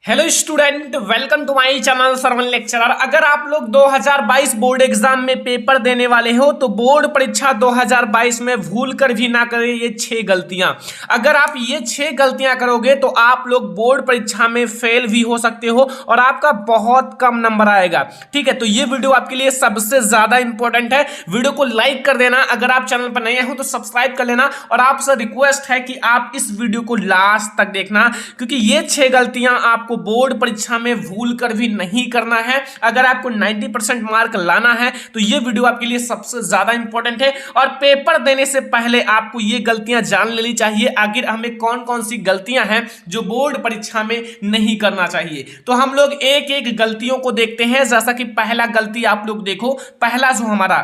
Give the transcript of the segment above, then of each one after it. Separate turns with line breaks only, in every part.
Hello student, welcome to my channel Sarvan lecturer. अगर आप लोग 2022 बोर्ड एग्जाम में पेपर देने वाले हो तो बोर्ड परीक्षा 2022 में भूल कर भी ना करें ये 6 गलतियां। अगर आप ये 6 गलतियां करोगे तो आप लोग बोर्ड परीक्षा में फेल भी हो सकते हो और आपका बहुत कम नंबर आएगा। ठीक है, तो ये वीडियो आपके लिए सबसे ज्यादा इंपॉर्टेंट है। वीडियो को लाइक कर देना, अगर आप चैनल पर नए हो तो सब्सक्राइब कर लेना और आपसे रिक्वेस्ट है कि आप इस वीडियो को लास्ट तक देखना, क्योंकि ये 6 गलतियां आपको बोर्ड परीक्षा में भूल कर भी नहीं करना है। अगर आपको 90% मार्क लाना है तो ये वीडियो आपके लिए सबसे ज्यादा इंपॉर्टेंट है। और पेपर देने से पहले आपको ये गलतियां जान लेनी चाहिए, आखिर हमें कौन कौन सी गलतियां हैं जो बोर्ड परीक्षा में नहीं करना चाहिए। तो हम लोग एक एक गलतियों को देखते हैं। जैसा कि पहला गलती आप लोग देखो, पहला जो हमारा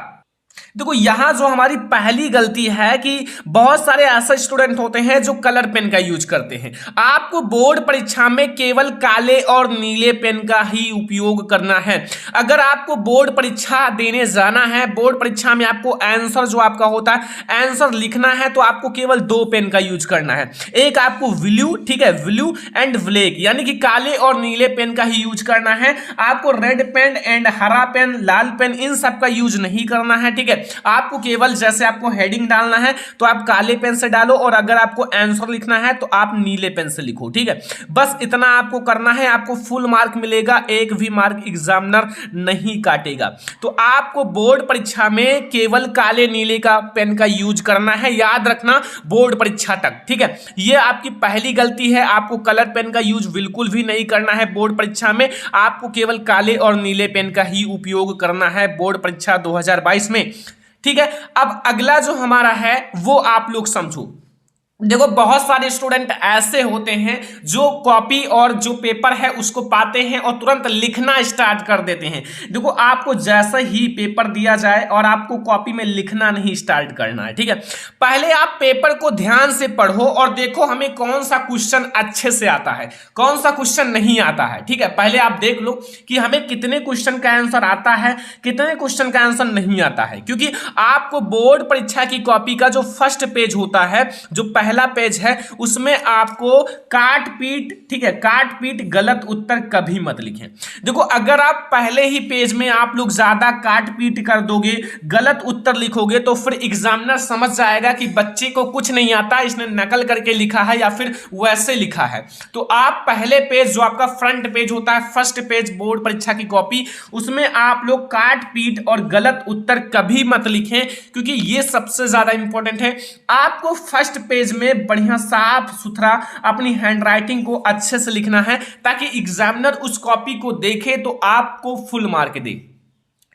देखो, यहां जो हमारी पहली गलती है कि बहुत सारे ऐसे स्टूडेंट होते हैं जो कलर पेन का यूज करते हैं। आपको बोर्ड परीक्षा में केवल काले और नीले पेन का ही उपयोग करना है। अगर आपको बोर्ड परीक्षा देने जाना है, बोर्ड परीक्षा में आपको आंसर जो आपका होता है आंसर लिखना है, तो आपको केवल 2 पेन का यूज करना है। एक आपको ब्लू, ठीक है, ब्लू एंड ब्लैक, यानी कि काले और नीले पेन का ही यूज करना है। आपको रेड पेन एंड हरा पेन, लाल पेन, इन सब का यूज नहीं करना है। ठीक है, आपको केवल जैसे आपको हेडिंग डालना है तो आप काले पेन से डालो, और अगर आपको आंसर लिखना है तो आप नीले पेन से लिखो। ठीक है, बस इतना आपको करना है, आपको फुल मार्क मिलेगा, एक भी मार्क एग्जामिनर नहीं काटेगा। तो आपको बोर्ड परीक्षा में केवल काले नीले का पेन का यूज करना है, याद रखना, बोर्ड परीक्षा तक। ठीक है, यह आपकी पहली गलती है। आपको कलर पेन का यूज बिल्कुल भी नहीं करना है बोर्ड परीक्षा में, आपको केवल काले और नीले पेन का ही उपयोग करना है बोर्ड परीक्षा 2022 में। ठीक है, अब अगला जो हमारा है वो आप लोग समझो। देखो, बहुत सारे स्टूडेंट ऐसे होते हैं जो कॉपी और जो पेपर है उसको पाते हैं और तुरंत लिखना स्टार्ट कर देते हैं। देखो, आपको जैसा ही पेपर दिया जाए और आपको कॉपी में लिखना नहीं स्टार्ट करना है। ठीक है, पहले आप पेपर को ध्यान से पढ़ो और देखो हमें कौन सा क्वेश्चन अच्छे से आता है, कौन सा क्वेश्चन नहीं आता है। ठीक है, पहले आप देख लो कि हमें कितने क्वेश्चन का आंसर आता है, कितने क्वेश्चन का आंसर नहीं आता है। क्योंकि आपको बोर्ड परीक्षा की कॉपी का जो फर्स्ट पेज होता है, जो पहला पेज है, उसमें आपको काट पीट, ठीक है, काट पीट गलत उत्तर कभी मत लिखें। देखो, अगर आप पहले ही पेज में आप लोग ज्यादा काट पीट कर दोगे, गलत उत्तर लिखोगे, तो फिर एग्जामिनर समझ जाएगा कि बच्चे को कुछ नहीं आता, इसने नकल करके लिखा है या फिर वैसे लिखा है। तो आप पहले पेज जो आपका फ्रंट पेज होता है, फर्स्ट पेज बोर्ड परीक्षा की कॉपी, उसमें आप लोग काट पीट और गलत उत्तर कभी मत लिखें, क्योंकि ये सबसे ज्यादा इंपॉर्टेंट है। आपको फर्स्ट पेज में बढ़िया साफ सुथरा अपनी हैंडराइटिंग को अच्छे से लिखना है, ताकि एग्जामिनर उस कॉपी को देखे तो आपको फुल मार्क दे।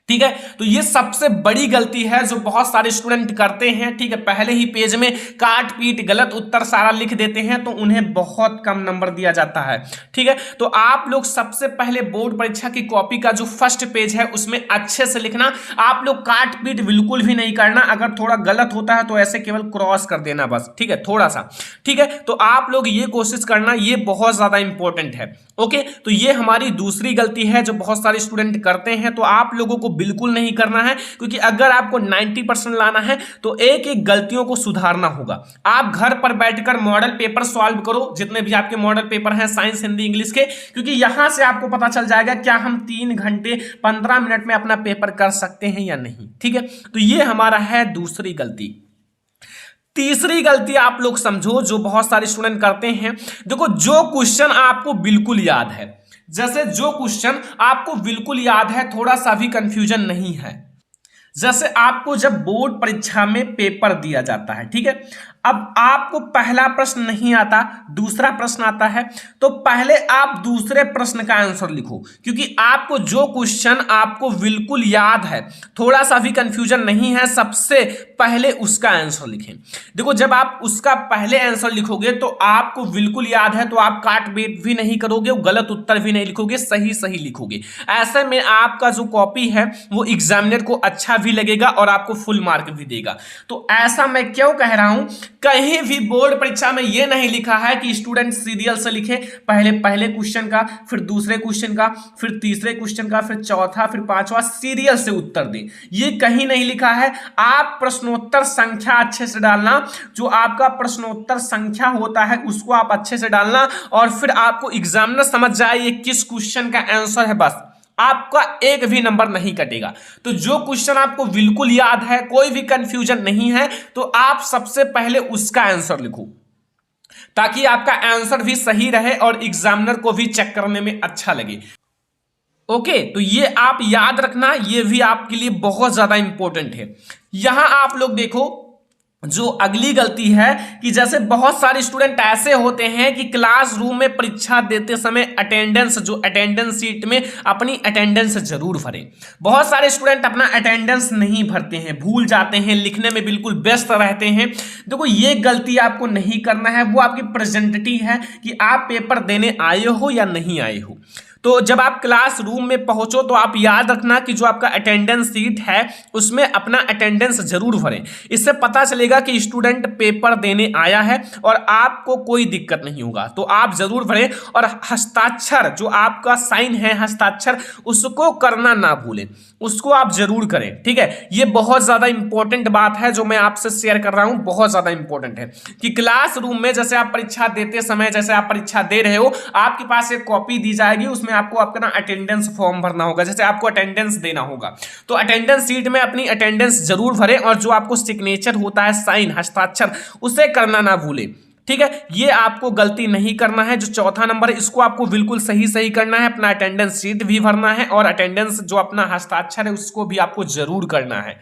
ठीक है, तो ये सबसे बड़ी गलती है जो बहुत सारे स्टूडेंट करते हैं। ठीक है, पहले ही पेज में काट पीट गलत उत्तर सारा लिख देते हैं तो उन्हें बहुत कम नंबर दिया जाता है। ठीक है, तो आप लोग सबसे पहले बोर्ड परीक्षा की कॉपी का जो फर्स्ट पेज है उसमें अच्छे से लिखना। आप लोग काट पीट बिल्कुल भी नहीं करना, अगर थोड़ा गलत होता है तो ऐसे केवल क्रॉस कर देना बस। ठीक है, थोड़ा सा। ठीक है, तो आप लोग ये कोशिश करना, ये बहुत ज्यादा इंपॉर्टेंट है। ओके, तो ये हमारी दूसरी गलती है जो बहुत सारे स्टूडेंट करते हैं, तो आप लोगों को बिल्कुल नहीं करना है, क्योंकि अगर आपको 90% लाना है तो एक एक गलतियों को सुधारना होगा। आप घर पर बैठकर मॉडल पेपर सॉल्व करो, जितने भी आपके मॉडल पेपर हैं साइंस, हिंदी, इंग्लिश के, क्योंकि यहां से आपको पता चल जाएगा क्या हम 3 घंटे 15 मिनट में अपना पेपर कर सकते हैं या नहीं। ठीक है, तो ये हमारा है दूसरी गलती। तीसरी गलती आप लोग समझो जो बहुत सारे स्टूडेंट करते हैं। देखो, जो क्वेश्चन आपको बिल्कुल याद है, जैसे जो क्वेश्चन आपको बिल्कुल याद है, थोड़ा सा भी कंफ्यूजन नहीं है, जैसे आपको जब बोर्ड परीक्षा में पेपर दिया जाता है, ठीक है, अब आपको पहला प्रश्न नहीं आता, दूसरा प्रश्न आता है, तो पहले आप दूसरे प्रश्न का आंसर लिखो, क्योंकि आपको जो क्वेश्चन आपको बिल्कुल याद है, थोड़ा सा भी कंफ्यूजन नहीं है, सबसे पहले उसका आंसर लिखें। देखो, जब आप उसका पहले आंसर लिखोगे तो आपको बिल्कुल याद है, तो आप काट पीट भी नहीं करोगे, गलत उत्तर भी नहीं लिखोगे, सही सही लिखोगे। ऐसे में आपका जो कॉपी है वो एग्जामिनर को अच्छा भी लगेगा और आपको फुल मार्क भी देगा। तो ऐसा मैं क्यों कह रहा हूं, कहीं भी बोर्ड परीक्षा में यह नहीं लिखा है कि स्टूडेंट सीरियल से लिखे, पहले क्वेश्चन का, फिर दूसरे क्वेश्चन का, फिर तीसरे क्वेश्चन का, फिर चौथा, फिर पांचवा, सीरियल से उत्तर दें। ये कहीं नहीं लिखा है। आप प्रश्नोत्तर संख्या अच्छे से डालना, जो आपका प्रश्नोत्तर संख्या होता है उसको आप अच्छे से डालना, और फिर आपको एग्जामिनर समझ जाए ये किस क्वेश्चन का आंसर है, बस आपका एक भी नंबर नहीं कटेगा। तो जो क्वेश्चन आपको बिल्कुल याद है, कोई भी कंफ्यूजन नहीं है, तो आप सबसे पहले उसका आंसर लिखो, ताकि आपका आंसर भी सही रहे और एग्जामिनर को भी चेक करने में अच्छा लगे। ओके, तो ये आप याद रखना, ये भी आपके लिए बहुत ज्यादा इंपॉर्टेंट है। यहां आप लोग देखो, जो अगली गलती है कि जैसे बहुत सारे स्टूडेंट ऐसे होते हैं कि क्लासरूम में परीक्षा देते समय अटेंडेंस, जो अटेंडेंस सीट में अपनी अटेंडेंस जरूर भरें। बहुत सारे स्टूडेंट अपना अटेंडेंस नहीं भरते हैं, भूल जाते हैं, लिखने में बिल्कुल व्यस्त रहते हैं। देखो, ये गलती आपको नहीं करना है। वो आपकी प्रेजेंटिटी है कि आप पेपर देने आए हो या नहीं आए हो। तो जब आप क्लासरूम में पहुंचो तो आप याद रखना कि जो आपका अटेंडेंस सीट है उसमें अपना अटेंडेंस जरूर भरें। इससे पता चलेगा कि स्टूडेंट पेपर देने आया है और आपको कोई दिक्कत नहीं होगा। तो आप जरूर भरें, और हस्ताक्षर, जो आपका साइन है हस्ताक्षर, उसको करना ना भूलें, उसको आप जरूर करें। ठीक है, ये बहुत ज्यादा इंपॉर्टेंट बात है जो मैं आपसे शेयर कर रहा हूं, बहुत ज्यादा इंपॉर्टेंट है कि क्लासरूम में जैसे आप परीक्षा देते समय, जैसे आप परीक्षा दे रहे हो, आपके पास एक कॉपी दी जाएगी, उसमें आपको अपना अटेंडेंस फॉर्म भरना होगा। जैसे आपको अटेंडेंस देना होगा तो अटेंडेंस सीट में अपनी अटेंडेंस जरूर भरें, और जो आपको सिग्नेचर होता है, साइन, हस्ताक्षर, उसे करना ना भूलें। ठीक है, ये आपको गलती नहीं करना है। जो चौथा नंबर है इसको आपको बिल्कुल सही करना है, अपना अटेंडेंस सीट भी भरना है, और अटेंडेंस जो अपना हस्ताक्षर है उसको भी आपको जरूर करना है।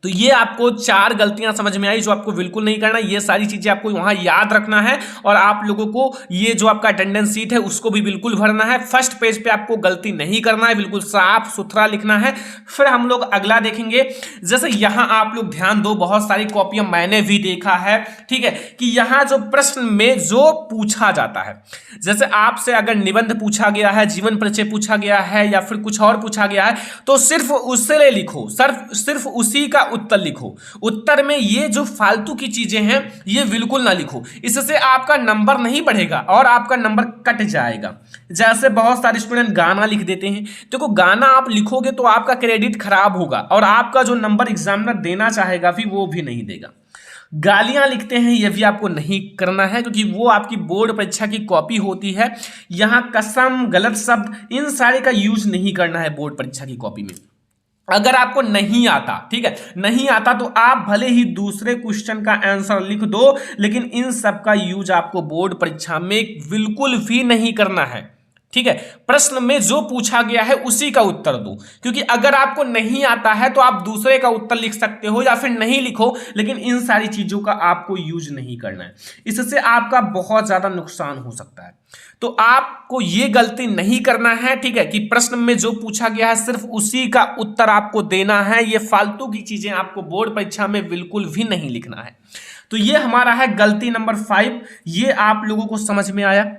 तो ये आपको 4 गलतियां समझ में आई जो आपको बिल्कुल नहीं करना। ये सारी चीजें आपको वहां याद रखना है, और आप लोगों को ये जो आपका अटेंडेंस सीट है उसको भी बिल्कुल भरना है। फर्स्ट पेज पे आपको गलती नहीं करना है, बिल्कुल साफ सुथरा लिखना है। फिर हम लोग अगला देखेंगे। जैसे यहां आप लोग ध्यान दो, बहुत सारी कॉपियां मैंने भी देखा है, ठीक है, कि यहां जो प्रश्न में जो पूछा जाता है, जैसे आपसे अगर निबंध पूछा गया है, जीवन परिचय पूछा गया है, या फिर कुछ और पूछा गया है, तो सिर्फ उससे लिखो, सिर्फ उसी का उत्तर लिखो। उत्तर में ये जो फालतू की चीजें हैं ये बिल्कुल ना लिखो, इससे आपका नंबर नहीं बढ़ेगा और आपका नंबर कट जाएगा। जैसे बहुत सारे स्टूडेंट गाना लिख देते हैं, देखो गाना आप लिखोगे तो आपका क्रेडिट खराब होगा, और आपका जो नंबर एग्जामिनर देना चाहेगा भी वो भी नहीं देगा। गालियां लिखते हैं, ये भी आपको नहीं करना है, क्योंकि वो आपकी बोर्ड परीक्षा की कॉपी होती है। यहां कसम, गलत शब्द, इन सारे का यूज नहीं करना है बोर्ड परीक्षा की कॉपी में। अगर आपको नहीं आता, ठीक है, नहीं आता, तो आप भले ही दूसरे क्वेश्चन का आंसर लिख दो, लेकिन इन सब का यूज आपको बोर्ड परीक्षा में बिल्कुल भी नहीं करना है। ठीक है, प्रश्न में जो पूछा गया है उसी का उत्तर दो, क्योंकि अगर आपको नहीं आता है तो आप दूसरे का उत्तर लिख सकते हो या फिर नहीं लिखो, लेकिन इन सारी चीजों का आपको यूज नहीं करना है। इससे आपका बहुत ज्यादा नुकसान हो सकता है। तो आपको ये गलती नहीं करना है, ठीक है, कि प्रश्न में जो पूछा गया है सिर्फ उसी का उत्तर आपको देना है। ये फालतू की चीजें आपको बोर्ड परीक्षा में बिल्कुल भी नहीं लिखना है। तो ये हमारा है गलती नंबर 5। ये आप लोगों को समझ में आया।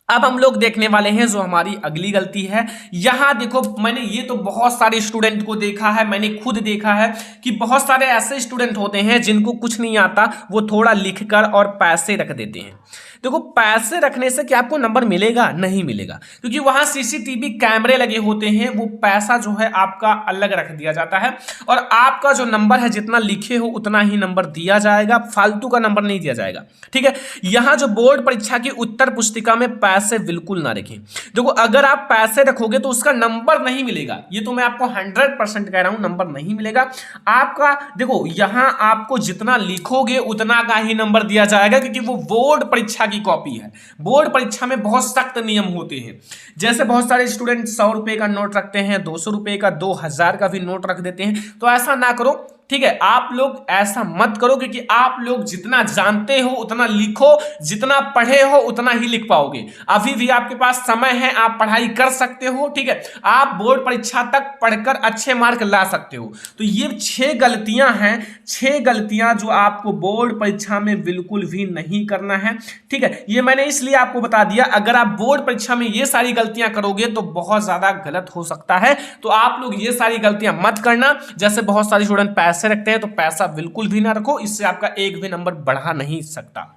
अब हम लोग देखने वाले हैं जो हमारी अगली गलती है। यहां देखो, मैंने ये तो बहुत सारे स्टूडेंट को देखा है, मैंने खुद देखा है कि बहुत सारे ऐसे स्टूडेंट होते हैं जिनको कुछ नहीं आता, वो थोड़ा लिखकर और पैसे रख देते हैं। देखो, पैसे रखने से क्या आपको नंबर मिलेगा? नहीं मिलेगा, क्योंकि वहां सीसीटीवी कैमरे लगे होते हैं। वो पैसा जो है आपका अलग रख दिया जाता है, और आपका जो नंबर है जितना लिखे हो उतना ही नंबर दिया जाएगा, फालतू का नंबर नहीं दिया जाएगा। ठीक है, यहां जो बोर्ड परीक्षा की उत्तर पुस्तिका में पैसे बिल्कुल ना रखें। देखो, अगर आप पैसे रखोगे तो उसका नंबर नहीं मिलेगा, ये तो मैं आपको 100% कह रहा हूं, नंबर नहीं मिलेगा आपका। देखो, यहां आपको जितना लिखोगे उतना का ही नंबर दिया जाएगा, क्योंकि वो बोर्ड परीक्षा की कॉपी है। बोर्ड परीक्षा में बहुत सख्त नियम होते हैं। जैसे बहुत सारे स्टूडेंट 100 रुपए का नोट रखते हैं, 200 रुपए का, 2000 का भी नोट रख देते हैं। तो ऐसा ना करो, ठीक है, आप लोग ऐसा मत करो, क्योंकि आप लोग जितना जानते हो उतना लिखो, जितना पढ़े हो उतना ही लिख पाओगे। अभी भी आपके पास समय है, आप पढ़ाई कर सकते हो। ठीक है, आप बोर्ड परीक्षा तक पढ़कर अच्छे मार्क ला सकते हो। तो ये 6 गलतियां हैं, 6 गलतियां जो आपको बोर्ड परीक्षा में बिल्कुल भी नहीं करना है। ठीक है, ये मैंने इसलिए आपको बता दिया, अगर आप बोर्ड परीक्षा में ये सारी गलतियां करोगे तो बहुत ज्यादा गलत हो सकता है। तो आप लोग ये सारी गलतियां मत करना। जैसे बहुत सारे स्टूडेंट पैसे रखते हैं तो पैसा बिल्कुल भी ना रखो, इससे आपका एक भी नंबर बढ़ा नहीं सकता।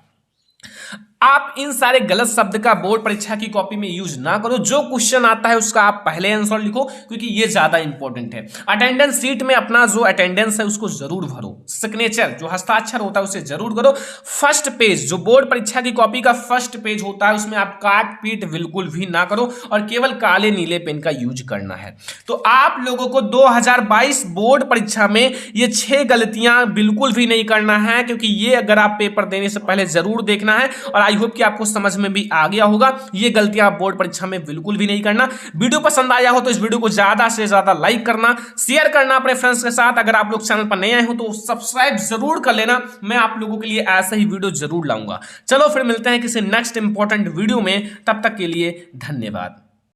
आप इन सारे गलत शब्द का बोर्ड परीक्षा की कॉपी में यूज ना करो। जो क्वेश्चन आता है उसका आप पहले आंसर लिखो, क्योंकि ये ज्यादा इंपॉर्टेंट है। अटेंडेंस सीट में अपना जो अटेंडेंस है उसको जरूर भरो। सिग्नेचर जो हस्ताक्षर होता है उसे जरूर करो। फर्स्ट पेज जो बोर्ड परीक्षा की कॉपी का फर्स्ट पेज होता है उसमें आप काट पीट बिल्कुल भी ना करो और केवल काले नीले पेन का यूज करना है। तो आप लोगों को 2022 बोर्ड परीक्षा में ये 6 गलतियां बिल्कुल भी नहीं करना है, क्योंकि ये अगर आप पेपर देने से पहले जरूर देखना है। और आई होप कि आपको समझ में भी आ गया होगा। ये गलतियां आप बोर्ड परीक्षा में बिल्कुल भी नहीं करना। वीडियो पसंद आया हो तो इस वीडियो को ज्यादा से ज्यादा लाइक करना, शेयर करना अपने फ्रेंड्स के साथ। अगर आप लोग चैनल पर नए आए हो तो सब्सक्राइब जरूर कर लेना। मैं आप लोगों के लिए ऐसा ही वीडियो जरूर लाऊंगा। चलो फिर मिलते हैं किसी नेक्स्ट इंपॉर्टेंट वीडियो में, तब तक के लिए धन्यवाद।